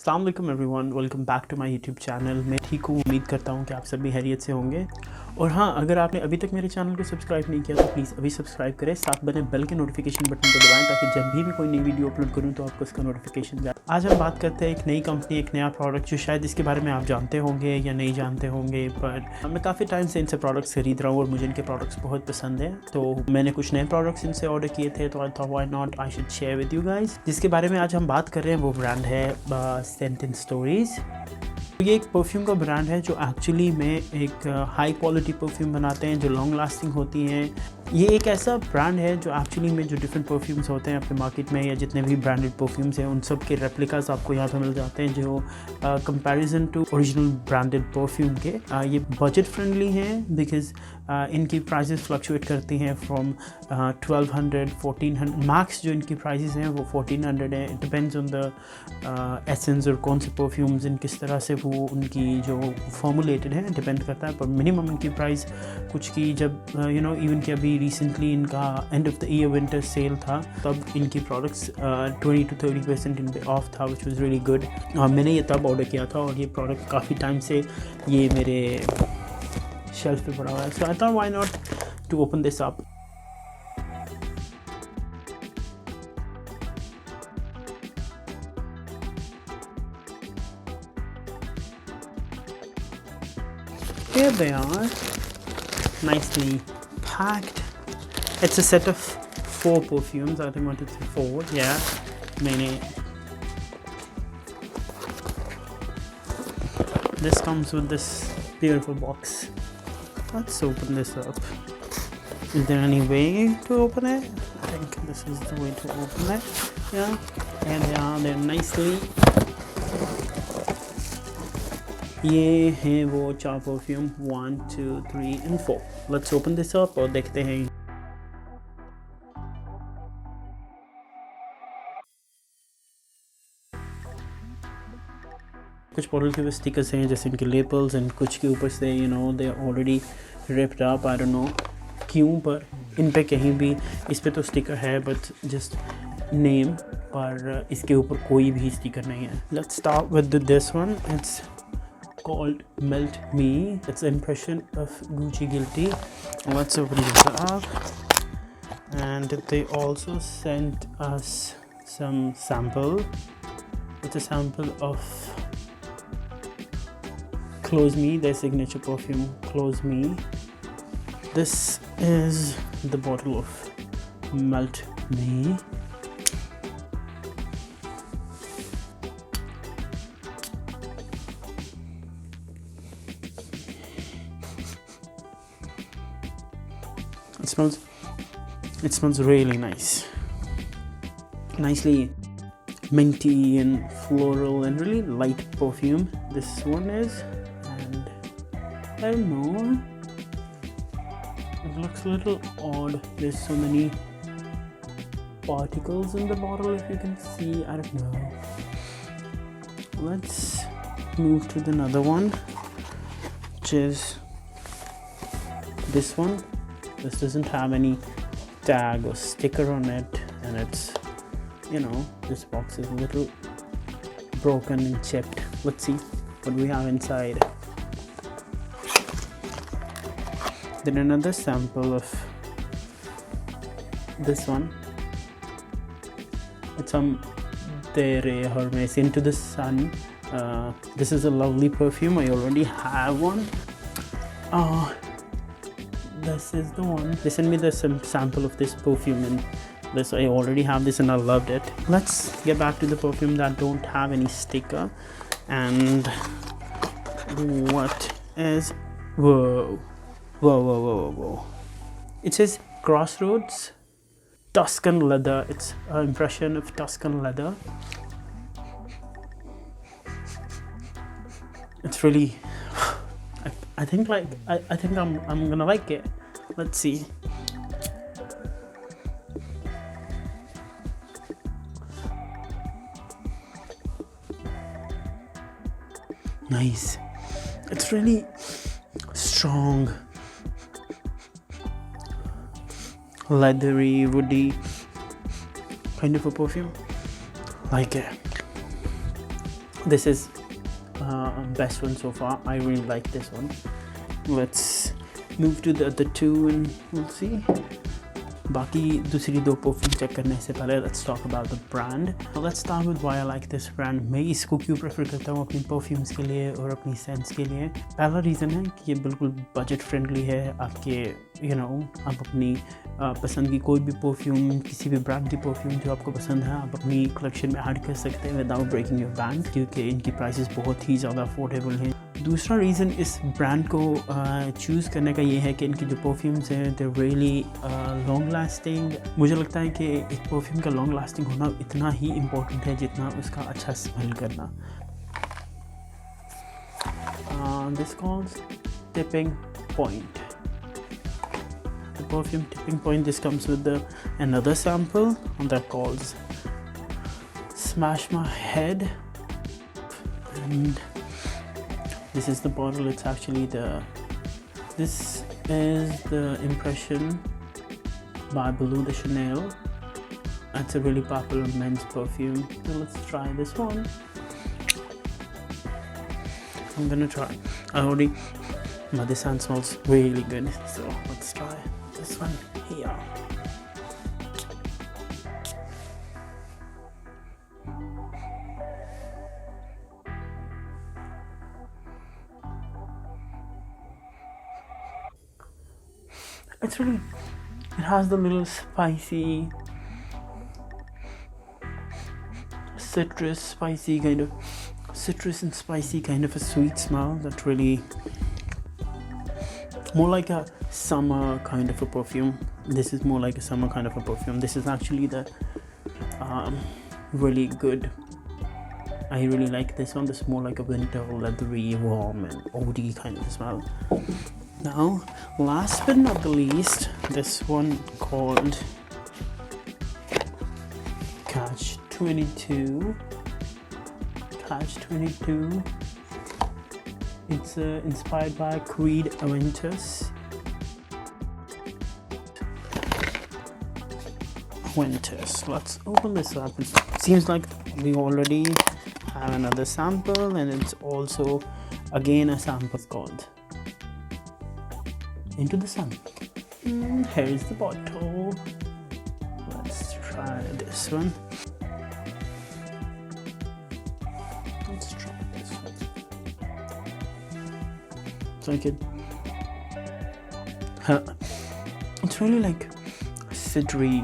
अस्सलाम वालेकुम everyone, welcome back to my YouTube channel. मैं ठीक हूँ, उम्मीद करता हूँ कि आप सभी खैरियत से होंगे। और हाँ, अगर आपने अभी तक मेरे चैनल को सब्सक्राइब नहीं किया तो प्लीज़ अभी सब्सक्राइब करें, साथ बने बेल के नोटिफिकेशन बटन को दबाएं ताकि जब भी मैं कोई नई वीडियो अपलोड करूँ तो आपको उसका नोटिफिकेशन जाए। आज हम बात करते हैं एक नई कंपनी, एक नया प्रोडक्ट जो शायद इसके बारे में आप जानते होंगे या नहीं जानते होंगे, पर मैं काफ़ी टाइम से इनसे प्रोडक्ट्स खरीद रहा हूँ और मुझे इनके प्रोडक्ट्स बहुत पसंद हैं। तो मैंने कुछ नए प्रोडक्ट्स इनसे ऑर्डर किए थे, तो आई thought why not I should share with you guys. जिसके बारे में आज हम बात कर रहे हैं वो ब्रांड है सेंट स्टोरीज़। ये एक परफ्यूम का ब्रांड है जो एक्चुअली में एक हाई क्वालिटी परफ्यूम बनाते हैं जो लॉन्ग लास्टिंग होती हैं। ये एक ऐसा ब्रांड है जो एक्चुअली में जो डिफरेंट परफ्यूम्स होते हैं अपने मार्केट में या जितने भी ब्रांडेड परफ्यूम्स हैं उन सब के रेप्लिकास आपको यहाँ पे मिल जाते हैं जो comparison to original branded perfume के ये बजट फ्रेंडली हैं बिकॉज इनकी प्राइसेस फ्लक्चुएट करती हैं फ्रॉम 1200 1400 मैक्स। जो इनकी प्राइसेस हैं वो 1400 है। It depends on the essence और कौन से परफ्यूम्स इन किस तरह से वो उनकी जो फॉर्मुलेटेड है डिपेंड करता है। पर मिनिमम इनकी प्राइस कुछ की जब इवन कि अभी रिसेंटली इनका end of the year winter sale था तब इनकी प्रोडक्ट्स 20 to 30% इन पे ऑफ था, विच वाज रियली गुड। मैंने ये तब ऑर्डर किया था और ये प्रोडक्ट काफ़ी टाइम से ये मेरे शेल्फ पे पड़ा हुआ है। So I thought why not to open this up. Here they are, nicely packed. It's a set of 4 perfumes. I think 1, 2, 3, 4. Yeah. This comes with this beautiful box. Let's open this up. Is there any way to open it? I think this is the way to open it. Yeah. And they are. They're nicely. ये हैं वो 4 perfume 1, 2, 3 and 4. Let's open this up और देखते हैं। कुछ bottle के ऊपर stickers हैं जैसे इनके लेबल्स एंड कुछ के ऊपर से they already ripped up. I don't know क्यों, पर इन पे कहीं भी इस पे तो स्टिकर है बट जस्ट नेम, पर इसके ऊपर कोई भी स्टिकर नहीं है। Let's start with this one. It's called Melt Me. It's an impression of Gucci Guilty. Let's open this up. And they also sent us some sample. It's a sample of Close Me, their signature perfume Close Me. This is the bottle of Melt Me. It smells really nice, nicely minty and floral and really light perfume this one is. And I don't know, it looks a little odd. There's so many particles in the bottle, if you can see. I don't know. Let's move to the another one, which is this one. This doesn't have any tag or sticker on it, and it's this box is a little broken and chipped. Let's see what we have inside. Then another sample of this one. It's Tere Hermes Into the Sun. This is a lovely perfume. I already have one. This is the one. They sent me some sample of this perfume, and this I already have this and I loved it. Let's get back to the perfume that don't have any sticker. And what is whoa. It says Crossroads Tuscan leather. It's an impression of Tuscan leather. It's really I think I'm gonna like it. Let's see. Nice. It's really strong, leathery, woody kind of a perfume. Like it. This is best one so far. I really like this one. Let's move to the other two and we'll see. बाकी दूसरी दो perfume check करने से पहले let's talk about the brand. Let's start with why I like this brand. मैं इसको क्यों prefer करता हूँ अपनी परफ्यूम्स के लिए और अपनी सेंस के लिए. पहला रीज़न है कि ये बिल्कुल बजट फ्रेंडली है. आपके आप अपनी पसंद की कोई भी परफ्यूम, किसी भी ब्रांड की परफ्यूम जो आपको पसंद है, आप अपनी कलेक्शन में ऐड कर सकते हैं विदाउट ब्रेकिंग योर बैंक, क्योंकि इनकी प्राइसेस बहुत ही ज़्यादा अफोर्डेबल हैं. दूसरा रीज़न इस ब्रांड को चूज़ करने का ये है कि इनकी जो परफ्यूम्स हैं दे रियली लॉन्ग लास्टिंग. मुझे लगता है कि एक परफ्यूम का लॉन्ग लास्टिंग होना इतना ही इम्पोर्टेंट है जितना उसका अच्छा स्मेल करना. This calls tipping point. The perfume tipping point, this comes with another sample that calls Smash My Head, and this is the bottle. It's actually this is the impression by Blue de Chanel. It's a really popular men's perfume, so let's try this one. I'm gonna try. But this one smells really good, so let's try this one here. It's really, it has the little spicy citrus and spicy kind of a sweet smell that really more like a summer kind of a perfume. This is more like a summer kind of a perfume. This is actually the really good. I really like this one. This is more like a winter, leathery, warm and oudie kind of smell. Now, last but not the least, this one called Catch 22. Catch 22. It's inspired by Creed Aventus. Let's open this up. It seems like we already have another sample, and it's also again a sample called Into the Sun. Here's the bottle. Let's try this one. So it's really like citry,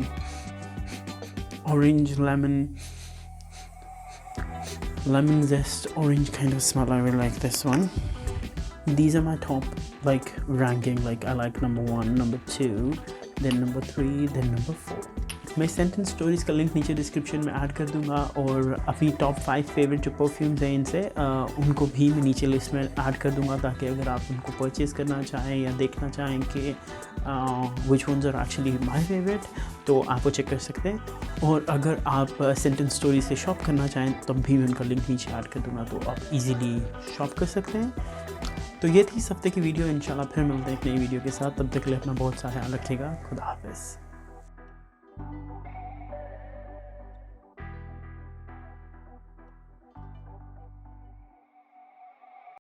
orange, lemon zest, orange kind of smell. I really like this one. These are my top like ranking. Like I like number 1, number 2, then number 3, then number 4. मैं sentence stories का link नीचे description में add कर दूंगा, और अपनी top 5 favourite जो perfumes हैं इनसे उनको भी मैं नीचे लिस्ट में ऐड कर दूंगा, ताकि अगर आप उनको परचेज़ करना चाहें या देखना चाहें कि which ones are actually my favourite, तो आप वो चेक कर सकते हैं. और अगर आप सेंटेंस स्टोरी से शॉप करना चाहें तब भी मैं उनका लिंक नीचे ऐड कर दूंगा, तो आप इजीली शॉप कर सकते हैं. तो ये थी इस हफ्ते की वीडियो. इंशाल्लाह फिर मिलते हैं एक नई वीडियो के साथ. तब तक के लिए अपना बहुत सा ख्याल रखिएगा. खुदा हाफिज़.